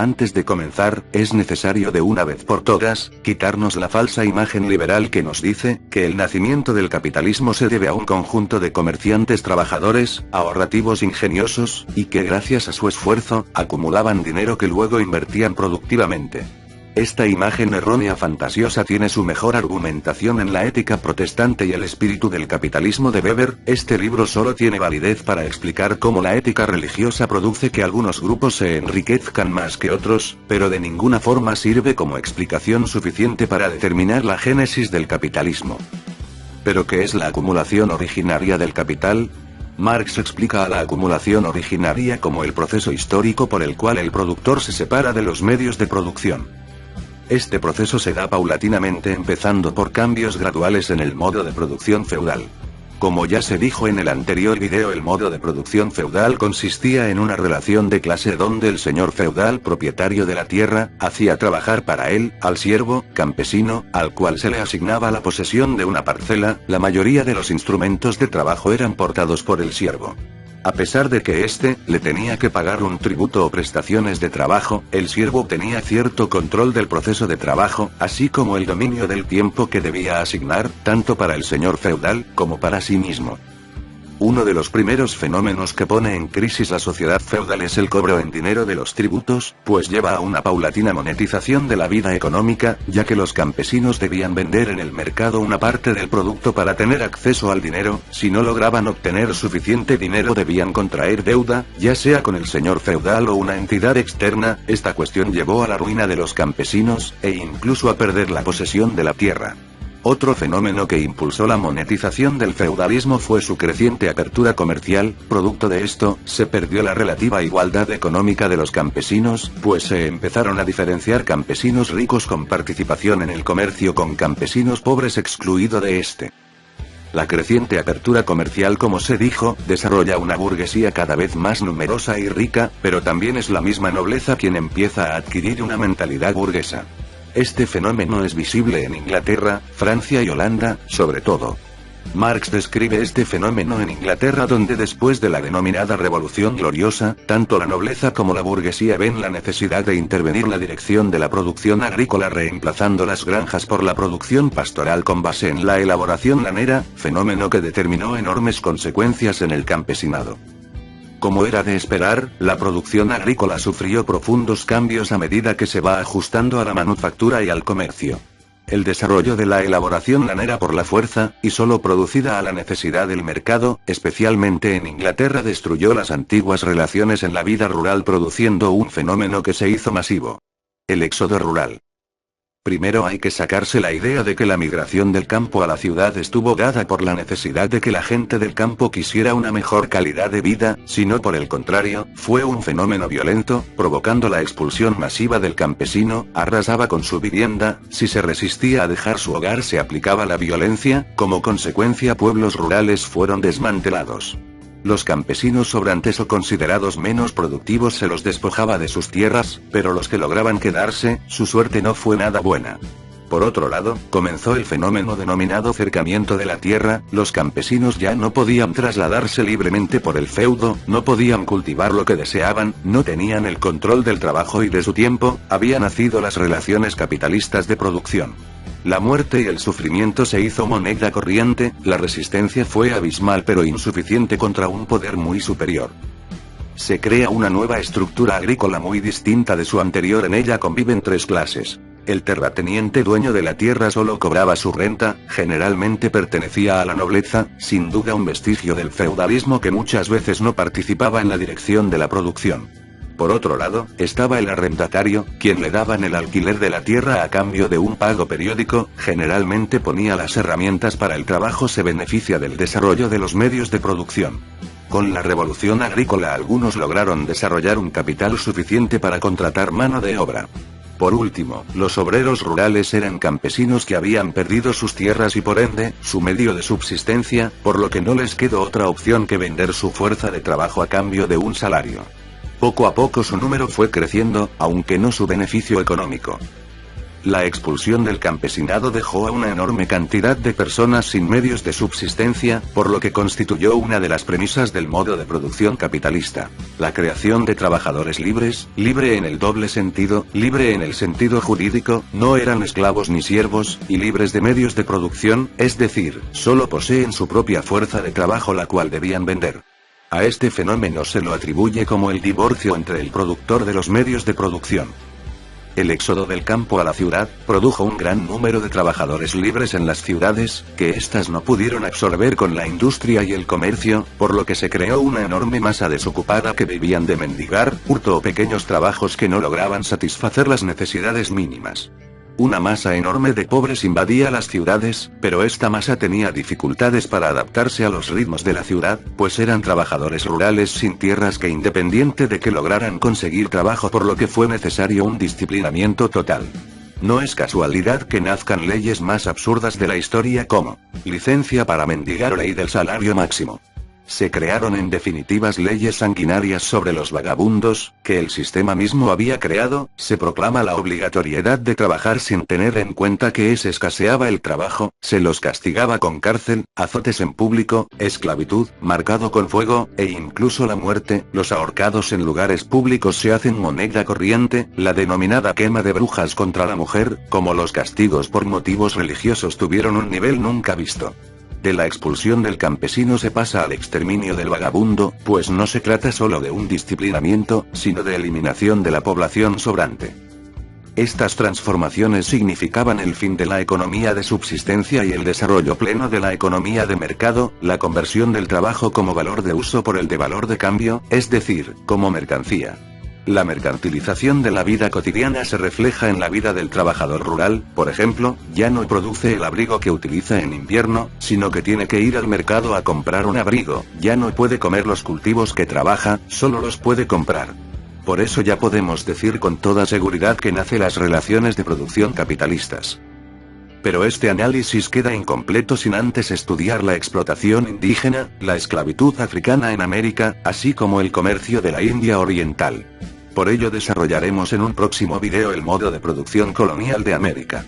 Antes de comenzar, es necesario de una vez por todas, quitarnos la falsa imagen liberal que nos dice, que el nacimiento del capitalismo se debe a un conjunto de comerciantes trabajadores, ahorrativos ingeniosos, y que gracias a su esfuerzo, acumulaban dinero que luego invertían productivamente. Esta imagen errónea fantasiosa tiene su mejor argumentación en la Ética protestante y el espíritu del capitalismo de Weber. Este libro solo tiene validez para explicar cómo la ética religiosa produce que algunos grupos se enriquezcan más que otros, pero de ninguna forma sirve como explicación suficiente para determinar la génesis del capitalismo. ¿Pero qué es la acumulación originaria del capital? Marx explica a la acumulación originaria como el proceso histórico por el cual el productor se separa de los medios de producción. Este proceso se da paulatinamente empezando por cambios graduales en el modo de producción feudal. Como ya se dijo en el anterior video, el modo de producción feudal consistía en una relación de clase donde el señor feudal propietario de la tierra, hacía trabajar para él, al siervo, campesino, al cual se le asignaba la posesión de una parcela. La mayoría de los instrumentos de trabajo eran portados por el siervo. A pesar de que éste le tenía que pagar un tributo o prestaciones de trabajo, el siervo tenía cierto control del proceso de trabajo, así como el dominio del tiempo que debía asignar, tanto para el señor feudal, como para sí mismo. Uno de los primeros fenómenos que pone en crisis la sociedad feudal es el cobro en dinero de los tributos, pues lleva a una paulatina monetización de la vida económica, ya que los campesinos debían vender en el mercado una parte del producto para tener acceso al dinero. Si no lograban obtener suficiente dinero debían contraer deuda, ya sea con el señor feudal o una entidad externa. Esta cuestión llevó a la ruina de los campesinos, e incluso a perder la posesión de la tierra. Otro fenómeno que impulsó la monetización del feudalismo fue su creciente apertura comercial. Producto de esto, se perdió la relativa igualdad económica de los campesinos, pues se empezaron a diferenciar campesinos ricos con participación en el comercio con campesinos pobres excluido de este. La creciente apertura comercial, como se dijo, desarrolla una burguesía cada vez más numerosa y rica, pero también es la misma nobleza quien empieza a adquirir una mentalidad burguesa. Este fenómeno es visible en Inglaterra, Francia y Holanda, sobre todo. Marx describe este fenómeno en Inglaterra, donde después de la denominada Revolución Gloriosa, tanto la nobleza como la burguesía ven la necesidad de intervenir la dirección de la producción agrícola reemplazando las granjas por la producción pastoral con base en la elaboración lanera, fenómeno que determinó enormes consecuencias en el campesinado. Como era de esperar, la producción agrícola sufrió profundos cambios a medida que se va ajustando a la manufactura y al comercio. El desarrollo de la elaboración lanera por la fuerza, y solo producida a la necesidad del mercado, especialmente en Inglaterra, destruyó las antiguas relaciones en la vida rural, produciendo un fenómeno que se hizo masivo: el éxodo rural. Primero hay que sacarse la idea de que la migración del campo a la ciudad estuvo dada por la necesidad de que la gente del campo quisiera una mejor calidad de vida, sino por el contrario, fue un fenómeno violento, provocando la expulsión masiva del campesino. Arrasaba con su vivienda, si se resistía a dejar su hogar se aplicaba la violencia. Como consecuencia, pueblos rurales fueron desmantelados. Los campesinos sobrantes o considerados menos productivos se los despojaba de sus tierras, pero los que lograban quedarse, su suerte no fue nada buena. Por otro lado, comenzó el fenómeno denominado cercamiento de la tierra. Los campesinos ya no podían trasladarse libremente por el feudo, no podían cultivar lo que deseaban, no tenían el control del trabajo y de su tiempo. Habían nacido las relaciones capitalistas de producción. La muerte y el sufrimiento se hizo moneda corriente. La resistencia fue abismal pero insuficiente contra un poder muy superior. Se crea una nueva estructura agrícola muy distinta de su anterior. En ella conviven tres clases. El terrateniente dueño de la tierra solo cobraba su renta, generalmente pertenecía a la nobleza, sin duda un vestigio del feudalismo que muchas veces no participaba en la dirección de la producción. Por otro lado, estaba el arrendatario, quien le daban el alquiler de la tierra a cambio de un pago periódico, generalmente ponía las herramientas para el trabajo, se beneficia del desarrollo de los medios de producción. Con la revolución agrícola algunos lograron desarrollar un capital suficiente para contratar mano de obra. Por último, los obreros rurales eran campesinos que habían perdido sus tierras y por ende, su medio de subsistencia, por lo que no les quedó otra opción que vender su fuerza de trabajo a cambio de un salario. Poco a poco su número fue creciendo, aunque no su beneficio económico. La expulsión del campesinado dejó a una enorme cantidad de personas sin medios de subsistencia, por lo que constituyó una de las premisas del modo de producción capitalista. La creación de trabajadores libres, libre en el doble sentido, libre en el sentido jurídico, no eran esclavos ni siervos, y libres de medios de producción, es decir, solo poseen su propia fuerza de trabajo la cual debían vender. A este fenómeno se lo atribuye como el divorcio entre el productor de los medios de producción. El éxodo del campo a la ciudad produjo un gran número de trabajadores libres en las ciudades, que éstas no pudieron absorber con la industria y el comercio, por lo que se creó una enorme masa desocupada que vivían de mendigar, hurto o pequeños trabajos que no lograban satisfacer las necesidades mínimas. Una masa enorme de pobres invadía las ciudades, pero esta masa tenía dificultades para adaptarse a los ritmos de la ciudad, pues eran trabajadores rurales sin tierras que independiente de que lograran conseguir trabajo, por lo que fue necesario un disciplinamiento total. No es casualidad que nazcan leyes más absurdas de la historia como licencia para mendigar o ley del salario máximo. Se crearon en definitivas leyes sanguinarias sobre los vagabundos, que el sistema mismo había creado. Se proclama la obligatoriedad de trabajar sin tener en cuenta que escaseaba el trabajo, se los castigaba con cárcel, azotes en público, esclavitud, marcado con fuego, e incluso la muerte. Los ahorcados en lugares públicos se hacen moneda corriente, la denominada quema de brujas contra la mujer, como los castigos por motivos religiosos tuvieron un nivel nunca visto. De la expulsión del campesino se pasa al exterminio del vagabundo, pues no se trata solo de un disciplinamiento, sino de eliminación de la población sobrante. Estas transformaciones significaban el fin de la economía de subsistencia y el desarrollo pleno de la economía de mercado, la conversión del trabajo como valor de uso por el de valor de cambio, es decir, como mercancía. La mercantilización de la vida cotidiana se refleja en la vida del trabajador rural, por ejemplo, ya no produce el abrigo que utiliza en invierno, sino que tiene que ir al mercado a comprar un abrigo, ya no puede comer los cultivos que trabaja, solo los puede comprar. Por eso ya podemos decir con toda seguridad que nacen las relaciones de producción capitalistas. Pero este análisis queda incompleto sin antes estudiar la explotación indígena, la esclavitud africana en América, así como el comercio de la India Oriental. Por ello desarrollaremos en un próximo video el modo de producción colonial de América.